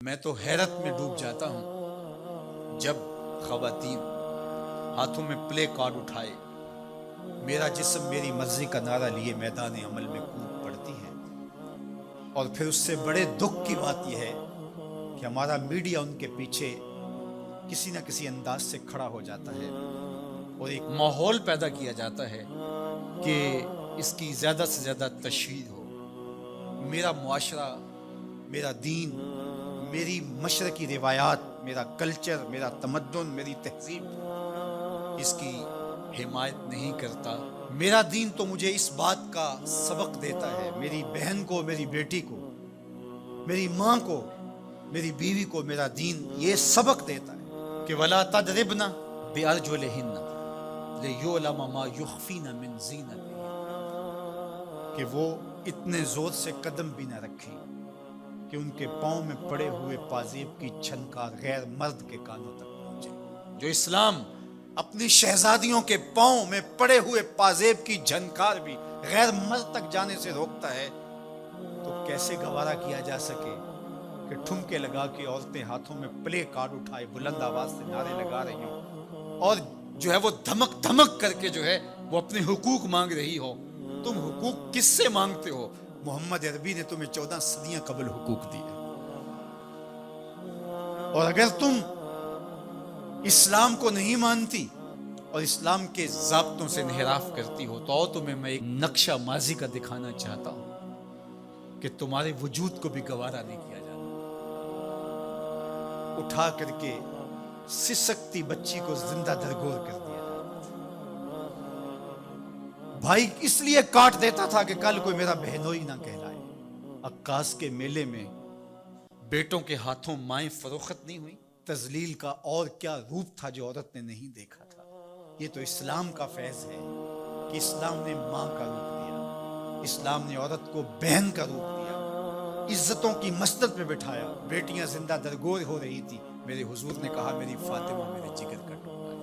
میں تو حیرت میں ڈوب جاتا ہوں جب خواتین ہاتھوں میں پلے کارڈ اٹھائے میرا جسم میری مرضی کا نعرہ لیے میدان عمل میں کود پڑتی ہیں، اور پھر اس سے بڑے دکھ کی بات یہ ہے کہ ہمارا میڈیا ان کے پیچھے کسی نہ کسی انداز سے کھڑا ہو جاتا ہے اور ایک ماحول پیدا کیا جاتا ہے کہ اس کی زیادہ سے زیادہ تشہیر ہو۔ میرا معاشرہ، میرا دین، میری مشرقی روایات، میرا کلچر، میرا تمدن، میری تہذیب اس کی حمایت نہیں کرتا۔ میرا دین تو مجھے اس بات کا سبق دیتا ہے، میری بہن کو، میری بیٹی کو، میری ماں کو، میری بیوی کو میرا دین یہ سبق دیتا ہے کہ وَلَا تَضْرِبْنَ بِأَرْجُلِهِنَّ لِيُعْلَمَ مَا يُخْفِينَ مِنْ زِينَتِهِنَّ، کہ وہ اتنے زور سے قدم بھی نہ رکھیں کہ ان کے پاؤں میں پڑے ہوئے پازیب کی چھنکار غیر مرد کے کانوں تک پہنچے۔ جو اسلام اپنی شہزادیوں کے پاؤں میں پڑے ہوئے پازیب کی جھنکار بھی غیر مرد تک جانے سے روکتا ہے، تو کیسے گوارا کیا جا سکے کہ ٹھمکے لگا کے عورتیں ہاتھوں میں پلے کارڈ اٹھائے بلند آواز سے نعرے لگا رہی ہوں اور جو ہے وہ دھمک دھمک کر کے جو ہے وہ اپنے حقوق مانگ رہی ہو۔ تم حقوق کس سے مانگتے ہو؟ محمد عربی نے تمہیں 14 صدیاں قبل حقوق دیے، اور اگر تم اسلام کو نہیں مانتی اور اسلام کے ضابطوں سے انحراف کرتی ہو تو تمہیں میں ایک نقشہ ماضی کا دکھانا چاہتا ہوں کہ تمہارے وجود کو بھی گوارا نہیں کیا جاتا۔ اٹھا کر کے سسکتی بچی کو زندہ درگور کر دیا جاتا۔ بھائی اس لیے کاٹ دیتا تھا کہ کل کوئی میرا بہنوئی نہ کہلائے۔ عکاس کے میلے میں بیٹوں کے ہاتھوں مائیں فروخت نہیں ہوئی؟ تذلیل کا اور کیا روپ تھا جو عورت نے نہیں دیکھا تھا؟ یہ تو اسلام کا فیض ہے کہ اسلام نے ماں کا روپ دیا، اسلام نے عورت کو بہن کا روپ دیا، عزتوں کی مسند پہ بٹھایا۔ بیٹیاں زندہ درگور ہو رہی تھی، میرے حضور نے کہا میری فاطمہ میرے جگر کا ٹکڑا ہے۔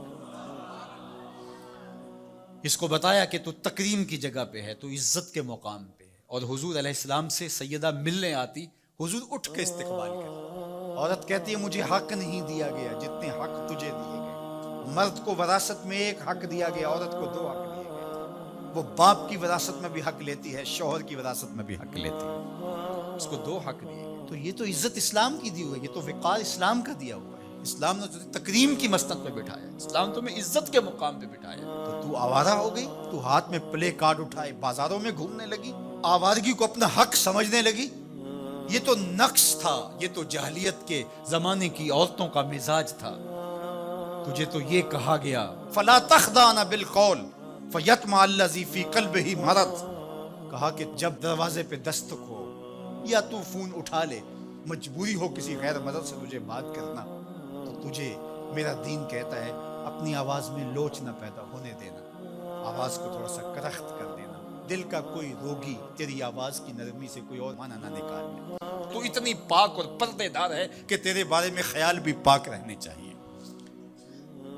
اس کو بتایا کہ تو تکریم کی جگہ پہ ہے، تو عزت کے مقام پہ ہے، اور حضور علیہ السلام سے سیدہ ملنے آتی، حضور اٹھ کے استقبال کرتے۔ عورت کہتی ہے مجھے حق نہیں دیا گیا جتنے حق تجھے دیے گئے۔ مرد کو وراثت میں ایک حق دیا گیا، عورت کو 2 حق دیے گئے۔ وہ باپ کی وراثت میں بھی حق لیتی ہے، شوہر کی وراثت میں بھی حق لیتی ہے، اس کو 2 حق دیے گئے۔ تو یہ تو عزت اسلام کی دی ہوئی ہے، یہ تو وقار اسلام کا دیا ہوا ہے۔ اسلام نے تجھے تکریم کی مسند پہ بٹھایا، اسلام تمہیں عزت کے مقام پہ بٹھایا، تو آوارہ ہو گئی؟ تو ہاتھ میں پلے کارڈ اٹھائے بازاروں میں گھومنے لگی، آوارگی کو اپنا حق سمجھنے لگی؟ یہ تو نقص تھا، یہ تو جاہلیت کے زمانے کی عورتوں کا مزاج تھا۔ تجھے تو یہ کہا گیا فَلَا تَخْضَعْنَ بِالْقَوْلِ فَيَطْمَعَ الَّذِي فِي قَلْبِهِ مَرَضٌ، کہا کہ جب دروازے پہ دستک ہو یا تو فون اٹھا لے، مجبوری ہو کسی غیر مرد سے تجھے بات کرنا، تو تجھے میرا دین کہتا ہے اپنی آواز میں لوچ نہ پیدا ہونے دینا، آواز کو تھوڑا سا کرخت کر دینا، دل کا کوئی روگی تیری آواز کی نرمی سے کوئی اور معنی نہ نکال لے۔ تو اتنی پاک اور پردے دار ہے کہ تیرے بارے میں خیال بھی پاک رہنے چاہیے۔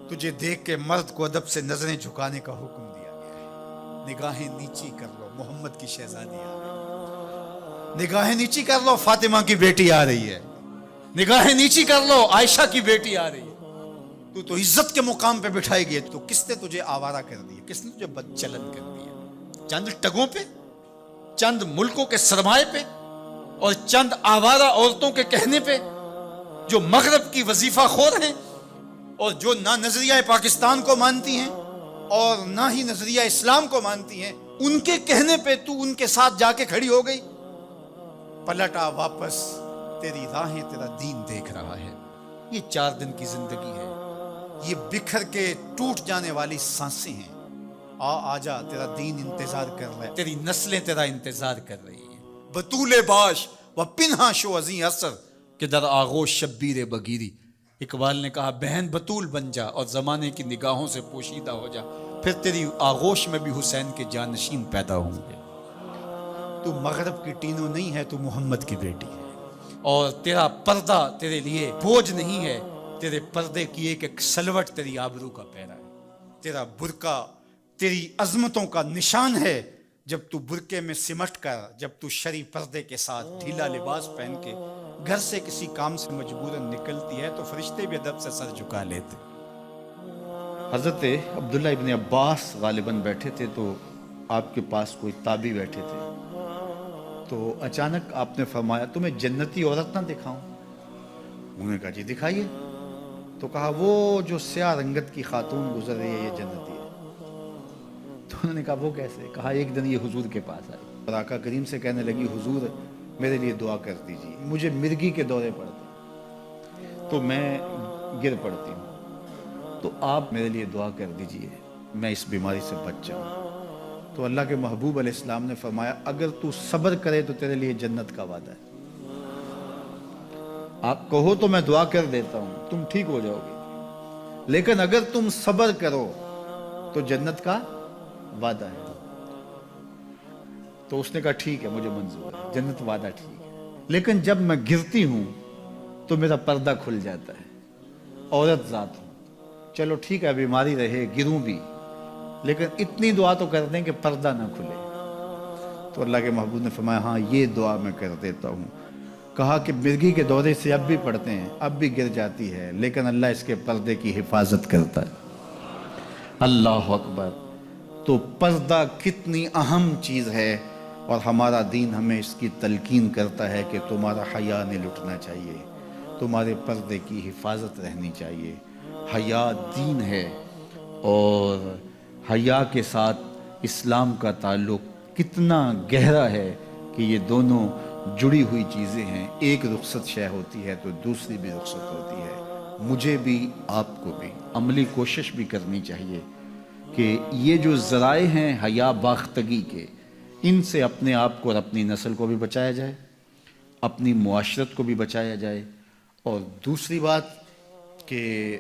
تجھے دیکھ کے مرد کو ادب سے نظریں جھکانے کا حکم دیا گیا ہے۔ نگاہیں نیچی کر لو، محمد کی شہزادی آ رہی ہے۔ نگاہیں نیچی کر لو، فاطمہ کی بیٹی آ رہی ہے۔ نگاہیں نیچی کر لو، عائشہ کی بیٹی آ رہی ہے۔ تو عزت کے مقام پہ بٹھائی گئی، تو کس نے تجھے آوارہ کر دیا؟ کس نے تجھے بد چلن کر دیا؟ چند ٹگوں پہ، چند ملکوں کے سرمائے پہ، اور چند آوارہ عورتوں کے کہنے پہ جو مغرب کی وظیفہ خور ہیں اور جو نہ نظریہ پاکستان کو مانتی ہیں اور نہ ہی نظریہ اسلام کو مانتی ہیں، ان کے کہنے پہ تو ان کے ساتھ جا کے کھڑی ہو گئی؟ پلٹا واپس، تیری راہیں تیرا دین دیکھ رہا ہے۔ یہ 4 دن کی زندگی ہے، یہ بکھر کے ٹوٹ جانے والی سانسیں ہیں۔ آجا، تیرا دین انتظار کر رہا ہے، تیری نسلیں تیرا انتظار کر رہی ہیں۔ بطول باش و پنہا شو ازیں اثر کہ در آغوش شبیر بگیری۔ اقبال نے کہا بہن بطول بن جا اور زمانے کی نگاہوں سے پوشیدہ ہو جا، پھر تیری آغوش میں بھی حسین کے جانشین پیدا ہوں گے۔ تو مغرب کی ٹینو نہیں ہے، تو محمد کی بیٹی ہے، اور تیرا پردہ تیرے لیے بوجھ نہیں ہے، تیرے پردے کی ایک ایک سلوٹ تیری آبرو کا پیرا ہے۔ تیرا برقع تیری عظمتوں کا نشان ہے۔ جب تو برقعے میں سمٹ کر، جب تو شرعی پردے کے ساتھ ڈھیلا لباس پہن کے گھر سے کسی کام سے مجبوراً نکلتی ہے تو فرشتے بھی ادب سے سر جھکا لیتے. حضرت عبداللہ ابن عباس غالباً بیٹھے تھے تو آپ کے پاس کوئی تابعی بیٹھے تھے. تو اچانک آپ نے فرمایا تمہیں جنتی عورت نہ دکھاؤں؟ انہوں نے کہا جی دکھائیے. تو کہا وہ جو سیاہ رنگت کی خاتون گزر رہی ہے یہ جنتی ہے. تو انہوں نے کہا وہ کیسے؟ کہا ایک دن یہ حضور کے پاس آئی اور آقا کریم سے کہنے لگی حضور میرے لیے دعا کر دیجیے، مجھے مرگی کے دورے پڑتے تو میں گر پڑتی ہوں، تو آپ میرے لیے دعا کر دیجیے میں اس بیماری سے بچ جاؤں. تو اللہ کے محبوب علیہ السلام نے فرمایا اگر تو صبر کرے تو تیرے لیے جنت کا وعدہ ہے. آپ کہو تو میں دعا کر دیتا ہوں تم ٹھیک ہو جاؤ گے، لیکن اگر تم صبر کرو تو جنت کا وعدہ ہے. تو اس نے کہا ٹھیک ہے مجھے منظور ہے، جنت وعدہ ٹھیک ہے، لیکن جب میں گرتی ہوں تو میرا پردہ کھل جاتا ہے، عورت ذات ہوں. چلو ٹھیک ہے بیماری رہے گروں بھی، لیکن اتنی دعا تو کر دیں کہ پردہ نہ کھلے. تو اللہ کے محبوب نے فرمایا ہاں یہ دعا میں کر دیتا ہوں. کہا کہ مرگی کے دورے سے اب بھی پڑھتے ہیں، اب بھی گر جاتی ہے، لیکن اللہ اس کے پردے کی حفاظت کرتا ہے. اللہ اکبر. تو پردہ کتنی اہم چیز ہے اور ہمارا دین ہمیں اس کی تلقین کرتا ہے کہ تمہارا حیا نہیں لٹنا چاہیے، تمہارے پردے کی حفاظت رہنی چاہیے. حیا دین ہے اور حیا کے ساتھ اسلام کا تعلق کتنا گہرا ہے کہ یہ دونوں جڑی ہوئی چیزیں ہیں. ایک رخصت شے ہوتی ہے تو دوسری بھی رخصت ہوتی ہے. مجھے بھی آپ کو بھی عملی کوشش بھی کرنی چاہیے کہ یہ جو ذرائع ہیں حیا باختگی کے، ان سے اپنے آپ کو اور اپنی نسل کو بھی بچایا جائے، اپنی معاشرت کو بھی بچایا جائے. اور دوسری بات کہ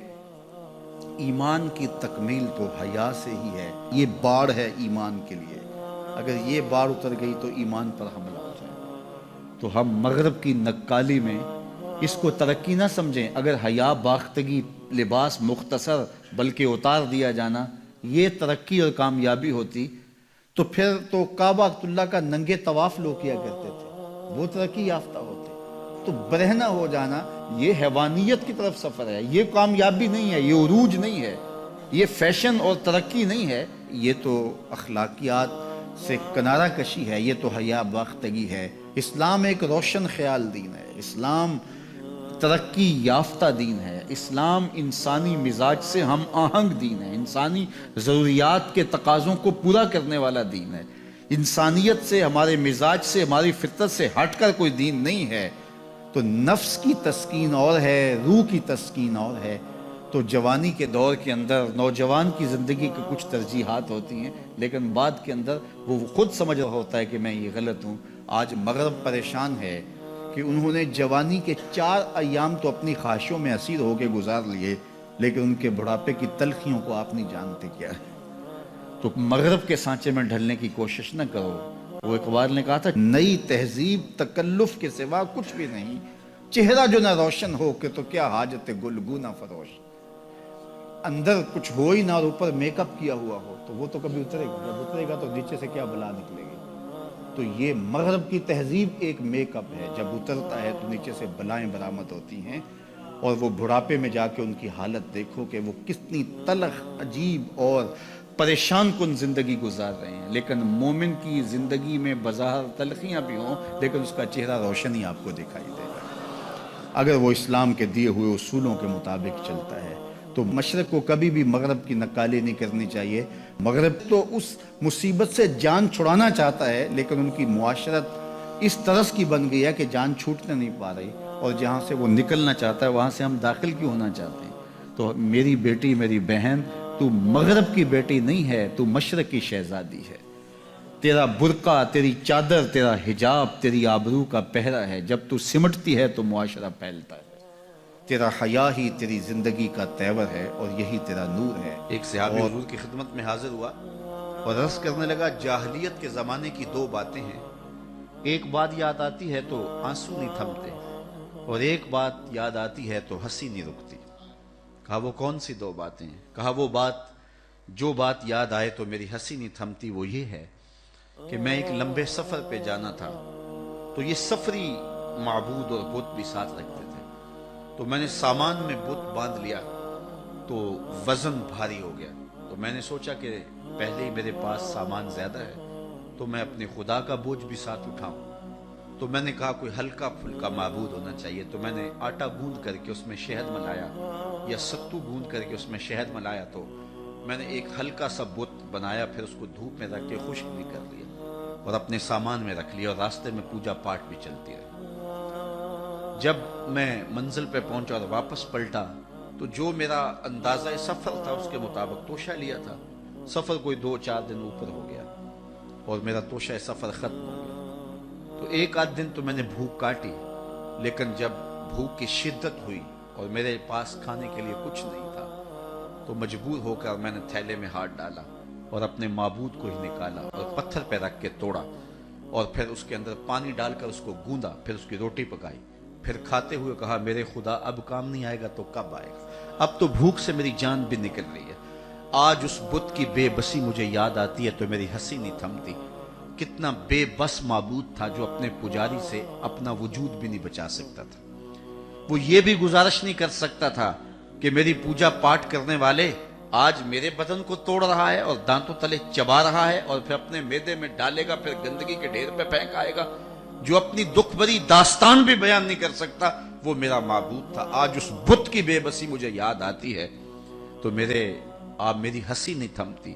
ایمان کی تکمیل تو حیا سے ہی ہے. یہ باڑ ہے ایمان کے لیے، اگر یہ باڑ اتر گئی تو ایمان پر حملہ ہو جائے. تو ہم مغرب کی نکالی میں اس کو ترقی نہ سمجھیں. اگر حیا باختگی لباس مختصر بلکہ اتار دیا جانا یہ ترقی اور کامیابی ہوتی تو پھر تو کعبہ اللہ کا ننگے طواف لوگ کیا کرتے تھے، وہ ترقی یافتہ ہوتے. تو برہنہ ہو جانا یہ حیوانیت کی طرف سفر ہے، یہ کامیابی نہیں ہے، یہ عروج نہیں ہے، یہ فیشن اور ترقی نہیں ہے، یہ تو اخلاقیات سے کنارہ کشی ہے، یہ تو حیا باختگی ہے. اسلام ایک روشن خیال دین ہے، اسلام ترقی یافتہ دین ہے، اسلام انسانی مزاج سے ہم آہنگ دین ہے، انسانی ضروریات کے تقاضوں کو پورا کرنے والا دین ہے. انسانیت سے، ہمارے مزاج سے، ہماری فطرت سے ہٹ کر کوئی دین نہیں ہے. تو نفس کی تسکین اور ہے، روح کی تسکین اور ہے. تو جوانی کے دور کے اندر نوجوان کی زندگی کی کچھ ترجیحات ہوتی ہیں، لیکن بعد کے اندر وہ خود سمجھ رہا ہوتا ہے کہ میں یہ غلط ہوں. آج مغرب پریشان ہے کہ انہوں نے جوانی کے 4 ایام تو اپنی خواہشوں میں اسیر ہو کے گزار لیے، لیکن ان کے بڑھاپے کی تلخیوں کو آپ نہیں جانتے کیا ہے. تو مغرب کے سانچے میں ڈھلنے کی کوشش نہ کرو. وہ اقبال نے کہا تھا نئی تہذیب تکلف کے سوا کچھ بھی نہیں، چہرہ جو نہ روشن ہو کہ تو کیا حاجت گلگو نہ فروش. اندر کچھ ہو ہی نہ اور اوپر میک اپ کیا ہوا ہو تو وہ تو کبھی اترے گا، جب اترے گا تو نیچے سے کیا بلا نکلے گی. تو یہ مغرب کی تہذیب ایک میک اپ ہے، جب اترتا ہے تو نیچے سے بلائیں برآمد ہوتی ہیں. اور وہ بڑھاپے میں جا کے ان کی حالت دیکھو کہ وہ کتنی تلخ عجیب اور پریشان کن زندگی گزار رہے ہیں. لیکن مومن کی زندگی میں بظاہر تلخیاں بھی ہوں لیکن اس کا چہرہ روشن ہی آپ کو دکھائی دے گا اگر وہ اسلام کے دیے ہوئے اصولوں کے مطابق چلتا ہے. تو مشرق کو کبھی بھی مغرب کی نکالی نہیں کرنی چاہیے. مغرب تو اس مصیبت سے جان چھڑانا چاہتا ہے لیکن ان کی معاشرت اس طرز کی بن گئی ہے کہ جان چھوٹنے نہیں پا رہی، اور جہاں سے وہ نکلنا چاہتا ہے وہاں سے ہم داخل کیوں ہونا چاہتے ہیں. تو میری بیٹی، میری بہن، تو مغرب کی بیٹی نہیں ہے، تو مشرق کی شہزادی ہے. تیرا برقع، تیری چادر، تیرا حجاب تیری آبرو کا پہرا ہے. جب تو سمٹتی ہے تو معاشرہ پھیلتا ہے. تیرا حیا ہی تیری زندگی کا تیور ہے اور یہی تیرا نور ہے. ایک صحابی حضور کی خدمت میں حاضر ہوا اور عرض کرنے لگا جاہلیت کے زمانے کی 2 باتیں ہیں، ایک بات یاد آتی ہے تو آنسو نہیں تھمتے، اور ایک بات یاد آتی ہے تو ہنسی نہیں رکتی. کہا وہ کون سی 2 باتیں ہیں؟ کہا وہ بات، جو بات یاد آئے تو میری ہنسی نہیں تھمتی وہ یہ ہے کہ میں ایک لمبے سفر پہ جانا تھا، تو یہ سفری معبود اور بت بھی ساتھ رکھتے تھے. تو میں نے سامان میں بت باندھ لیا تو وزن بھاری ہو گیا. تو میں نے سوچا کہ پہلے ہی میرے پاس سامان زیادہ ہے تو میں اپنے خدا کا بوجھ بھی ساتھ اٹھاؤں. تو میں نے کہا کوئی ہلکا پھلکا معبود ہونا چاہیے. تو میں نے آٹا گوندھ کر کے اس میں شہد ملایا یا ستو گوندھ کر کے اس میں شہد ملایا. تو میں نے ایک ہلکا سا بت بنایا, پھر اس کو دھوپ میں رکھ کے خشک بھی کر لیا اور اپنے سامان میں رکھ لیا, اور راستے میں پوجا پاٹ بھی چلتی رہی. جب میں منزل پہ پہنچا اور واپس پلٹا تو جو میرا اندازہ سفر تھا اس کے مطابق توشہ لیا تھا. سفر کوئی 2-4 دن اوپر ہو گیا اور میرا توشہ سفر ختم ہو گیا. تو ایک آدھ دن تو میں نے بھوک کاٹی, لیکن جب بھوک کی شدت ہوئی اور میرے پاس کھانے کے لیے کچھ نہیں تھا تو مجبور ہو کر میں نے تھیلے میں ہاتھ ڈالا اور اپنے معبود کو ہی نکالا اور پتھر پہ رکھ کے توڑا, اور پھر اس کے اندر پانی ڈال کر اس کو گوندا, پھر اس کی روٹی پکائی, پھر کھاتے ہوئے کہا میرے خدا اب کام نہیں آئے گا تو کب آئے گا, اب تو بھوک سے میری جان بھی نکل رہی ہے. آج اس بت کی بے بسی مجھے یاد آتی ہے تو میری ہنسی نہیں تھمتی. کتنا بے بس معبود تھا جو اپنے پجاری سے اپنا وجود بھی نہیں بچا سکتا تھا. وہ یہ بھی گزارش نہیں کر سکتا تھا کہ میری پوجا پاٹ کرنے والے آج میرے بدن کو توڑ رہا ہے اور دانتوں تلے چبا رہا ہے اور پھر اپنے میدے میں ڈالے گا, پھر گندگی کے ڈھیر پہ پھینک آئے گا. جو اپنی دکھ بھری داستان بھی بیان نہیں کر سکتا وہ میرا معبود تھا. آج اس بت کی بے بسی مجھے یاد آتی ہے تو میری ہنسی نہیں تھمتی.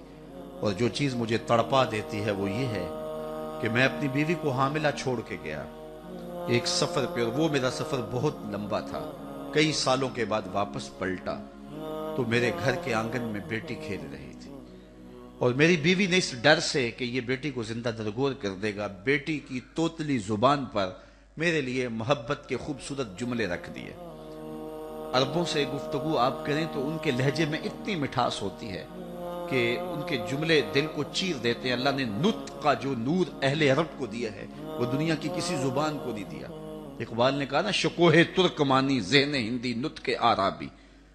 اور جو چیز مجھے تڑپا دیتی ہے وہ یہ ہے کہ میں اپنی بیوی کو حاملہ چھوڑ کے گیا ایک سفر پہ, اور وہ میرا سفر بہت لمبا تھا. کئی سالوں کے بعد واپس پلٹا تو میرے گھر کے آنگن میں بیٹی کھیل رہی تھی, اور میری بیوی نے اس ڈر سے کہ یہ بیٹی کو زندہ درگور کر دے گا, بیٹی کی توتلی زبان پر میرے لیے محبت کے خوبصورت جملے رکھ دیے. عربوں سے گفتگو آپ کریں تو ان کے لہجے میں اتنی مٹھاس ہوتی ہے کہ ان کے جملے دل کو چیر دیتے ہیں. اللہ نے نطق کا جو نور اہل عرب کو دیا ہے وہ دنیا کی کسی زبان کو نہیں دیا. اقبال نے کہا نا, شکوہ ترکمانی ذہن ہندی نطق آرابی,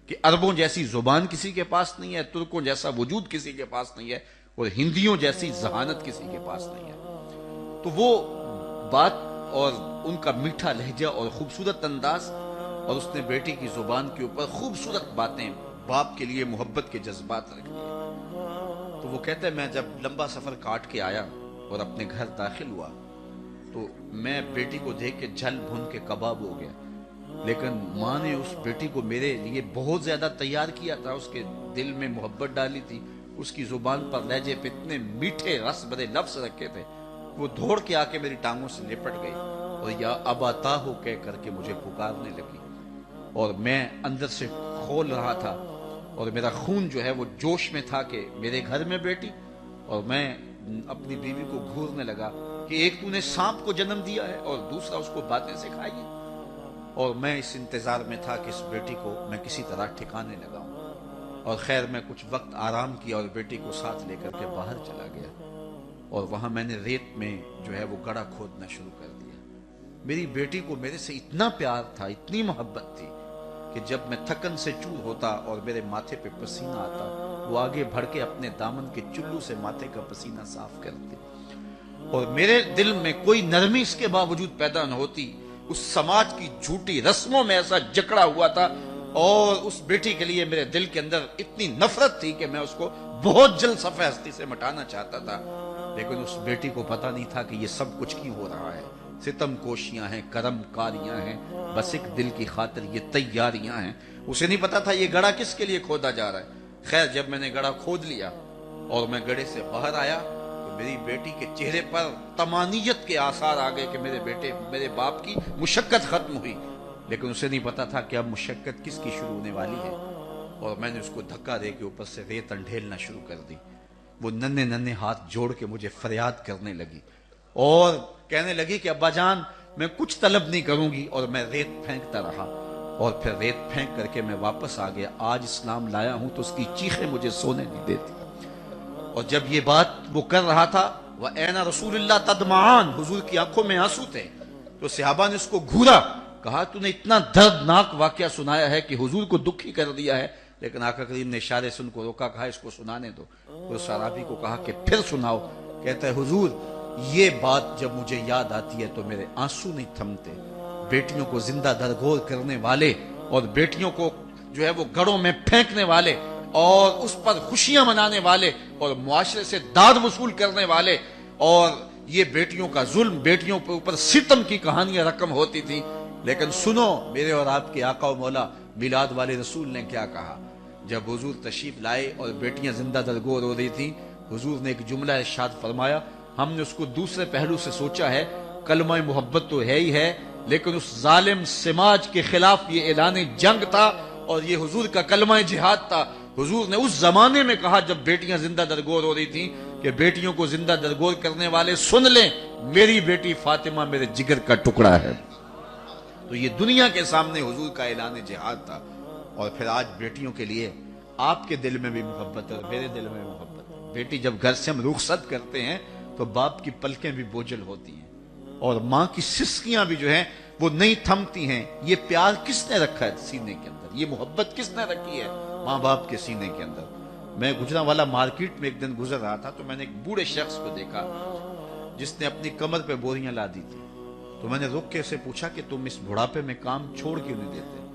کہ عربوں جیسی زبان کسی کے پاس نہیں ہے, ترکوں جیسا وجود کسی کے پاس نہیں ہے, اور ہندیوں جیسی ذہانت کسی کے پاس نہیں ہے. تو وہ بات اور ان کا میٹھا لہجہ اور خوبصورت انداز, اور اس نے بیٹی کی زبان کے اوپر خوبصورت باتیں, باپ کے لیے محبت کے جذبات رکھ دیے. تو وہ کہتے ہیں میں جب لمبا سفر کاٹ کے آیا اور اپنے گھر داخل ہوا تو میں بیٹی کو دیکھ کے جھل بھن کے کباب ہو گیا. لیکن ماں نے اس بیٹی کو میرے لیے بہت زیادہ تیار کیا تھا, اس کے دل میں محبت ڈالی تھی, اس کی زبان پر لہجے پہ اتنے میٹھے رس بھرے لفظ رکھے تھے. وہ دوڑ کے آ کے میری ٹانگوں سے لپٹ گئی اور یا ابا ہو کہہ کر کے مجھے پکارنے لگی, اور میں اندر سے کھول رہا تھا اور میرا خون جو ہے وہ جوش میں تھا کہ میرے گھر میں بیٹی. اور میں اپنی بیوی کو گھورنے لگا کہ ایک تو نے سانپ کو جنم دیا ہے اور دوسرا اس کو باتیں سکھائی ہے. اور میں اس انتظار میں تھا کہ اس بیٹی کو میں کسی طرح ٹھکانے لگاؤں. اور خیر میں کچھ وقت آرام کیا اور بیٹی کو ساتھ لے کر کے باہر چلا گیا, اور وہاں میں نے ریت میں جو ہے وہ گڑھا کھودنا شروع کر دیا. میری بیٹی کو میرے سے اتنا پیار تھا, اتنی محبت تھی کہ جب میں تھکن سے چور ہوتا اور میرے ماتھے پہ پسینہ آتا وہ آگے بڑھ کے اپنے دامن کے چلو سے ماتھے کا پسینہ صاف کرتے, اور میرے دل میں کوئی نرمی اس کے باوجود پیدا نہ ہوتی. اس سماج کی جھوٹی رسموں میں ایسا جکڑا ہوا تھا, اور اس بیٹی کے لیے میرے دل کے اندر اتنی نفرت تھی کہ میں اس کو بہت جلد صفحہ ہستی سے مٹانا چاہتا تھا. لیکن اس بیٹی کو پتا نہیں تھا کہ یہ سب کچھ کیوں ہو رہا ہے. ستم کوشیاں ہیں, کرم کاریاں ہیں, بس ایک دل کی خاطر یہ تیاریاں ہیں. اسے نہیں پتا تھا یہ گڑھا کس کے لیے کھودا جا رہا ہے. خیر جب میں نے گڑھا کھود لیا اور میں گڑھے سے باہر آیا تو میری بیٹی کے چہرے پر طمانیت کے آثار آ گئے کہ میرے باپ کی مشقت ختم ہوئی. لیکن اسے نہیں پتا تھا کہ اب مشقت کس کی شروع ہونے والی ہے. اور میں نے اس کو دھکا دے کے اوپر سے ریت انڈھیلنا شروع کر دی. وہ ننھے ننھے ہاتھ جوڑ کے مجھے فریاد کرنے لگی اور کہنے لگی کہ ابا جان میں کچھ طلب نہیں کروں گی. اور میں ریت پھینکتا رہا اور پھر ریت پھینک کر کے میں واپس آ گیا. آج اسلام لایا ہوں تو اس کی چیخیں مجھے سونے نہیں دیتی. اور جب یہ بات وہ کر رہا تھا وَأَيْنَ رَسُولُ اللَّهِ تَدْمَعَانِ, حضور کی آنکھوں میں آنسو تھے, تو صحابہ نے اس کو گھورا, کہا تو نے اتنا دردناک واقعہ سنایا ہے کہ حضور کو دکھی کر دیا ہے. لیکن آقا کریم نے اشارے سے ان کو روکا, کہا اس کو سنانے دو. تو صحابی کو کہا کہ پھر سناؤ. کہتا ہے حضور یہ بات جب مجھے یاد آتی ہے تو میرے آنسو نہیں تھمتے, بیٹیوں کو زندہ درگور کرنے والے اور بیٹیوں کو جو ہے وہ گڑوں میں پھینکنے والے اور اس پر خوشیاں منانے والے اور معاشرے سے داد وصول کرنے والے اور یہ بیٹیوں کا ظلم، بیٹیوں کے اوپر ستم کی کہانیاں رقم ہوتی تھی. لیکن سنو میرے اور آپ کے آقا و مولا میلاد والے رسول نے کیا کہا. جب حضور تشریف لائے اور بیٹیاں زندہ درگور ہو رہی تھیں، حضور نے ایک جملہ ارشاد فرمایا. ہم نے اس کو دوسرے پہلو سے سوچا ہے، کلمہ محبت تو ہے ہی ہے، لیکن اس ظالم سماج کے خلاف یہ اعلان جنگ تھا اور یہ حضور کا کلمہ جہاد تھا. حضور نے اس زمانے میں کہا جب بیٹیاں زندہ درگور ہو رہی تھیں کہ بیٹیوں کو زندہ درگور کرنے والے سن لیں، میری بیٹی فاطمہ میرے جگر کا ٹکڑا ہے. تو یہ دنیا کے سامنے حضور کا اعلان جہاد تھا. اور پھر آج بیٹیوں کے لیے آپ کے دل میں بھی محبت ہے اور میرے دل میں محبت ہے. بیٹی جب گھر سے ہم رخصت کرتے ہیں تو باپ کی پلکیں بھی بوجھل ہوتی ہیں اور ماں کی سسکیاں بھی جو ہیں وہ نہیں تھمتی ہیں. یہ پیار کس نے رکھا ہے سینے کے اندر؟ یہ محبت کس نے رکھی ہے ماں باپ کے سینے کے اندر؟ میں گجرانوالہ مارکیٹ میں ایک دن گزر رہا تھا تو میں نے ایک بوڑھے شخص کو دیکھا جس نے اپنی کمر پہ بوریاں لا دی تھی. تو میں نے رک کے اسے پوچھا کہ تم اس بڑھاپے میں کام چھوڑ کیوں نہیں دیتے؟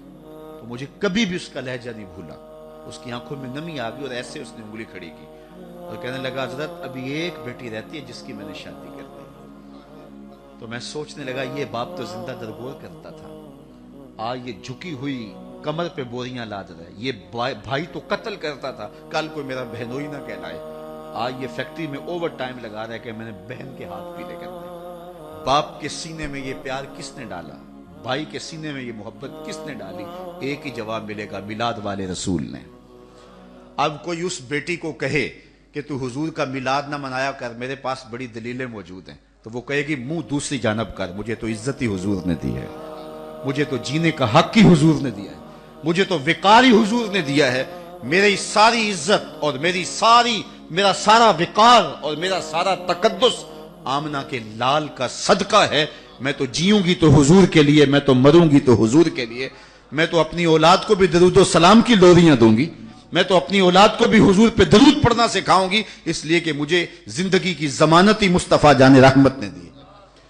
تو مجھے کبھی بھی اس کا لہجہ نہیں بھولا. اس کی آنکھوں میں نمی آ گئی اور ایسے اس نے انگلی کھڑی کی اور کہنے لگا حضرت ابھی ایک بیٹی رہتی ہے جس کی میں نے شادی کر دی. تو میں سوچنے لگا یہ باپ تو زندہ درگور کرتا تھا، آج یہ جھکی ہوئی کمر پہ بوریاں لاد رہا ہے. یہ بھائی تو قتل کرتا تھا، کل کوئی میرا بہنوئی نہ کہلائے. آج یہ فیکٹری میں اوور ٹائم لگا رہا ہے کہ میں نے بہن کے ہاتھ پیلے کرنے. باپ کے سینے میں یہ پیار کس نے ڈالا؟ بھائی کے سینے میں یہ محبت کس نے ڈالی؟ ایک ہی جواب ملے گا، میلاد والے رسول نے. اب کوئی اس بیٹی کو کہے کہ تو حضور کا میلاد نہ منایا کر، میرے پاس بڑی دلیلیں موجود ہیں، تو وہ کہے گی منہ دوسری جانب کر. مجھے تو عزت ہی حضور نے دی ہے، مجھے تو جینے کا حق ہی حضور نے دیا ہے، مجھے تو وقار ہی حضور نے دیا ہے. میری ساری عزت اور میرا سارا وقار اور میرا سارا تقدس آمنہ کے لال کا صدقہ ہے. میں تو جیوں گی تو حضور کے لیے، میں تو مروں گی تو حضور کے لیے. میں تو اپنی اولاد کو بھی درود و سلام کی لوریاں دوں گی، میں تو اپنی اولاد کو بھی حضور پہ درود پڑھنا سکھاؤں گی، اس لیے کہ مجھے زندگی کی ضمانت ہی مصطفیٰ جان رحمت نے دی.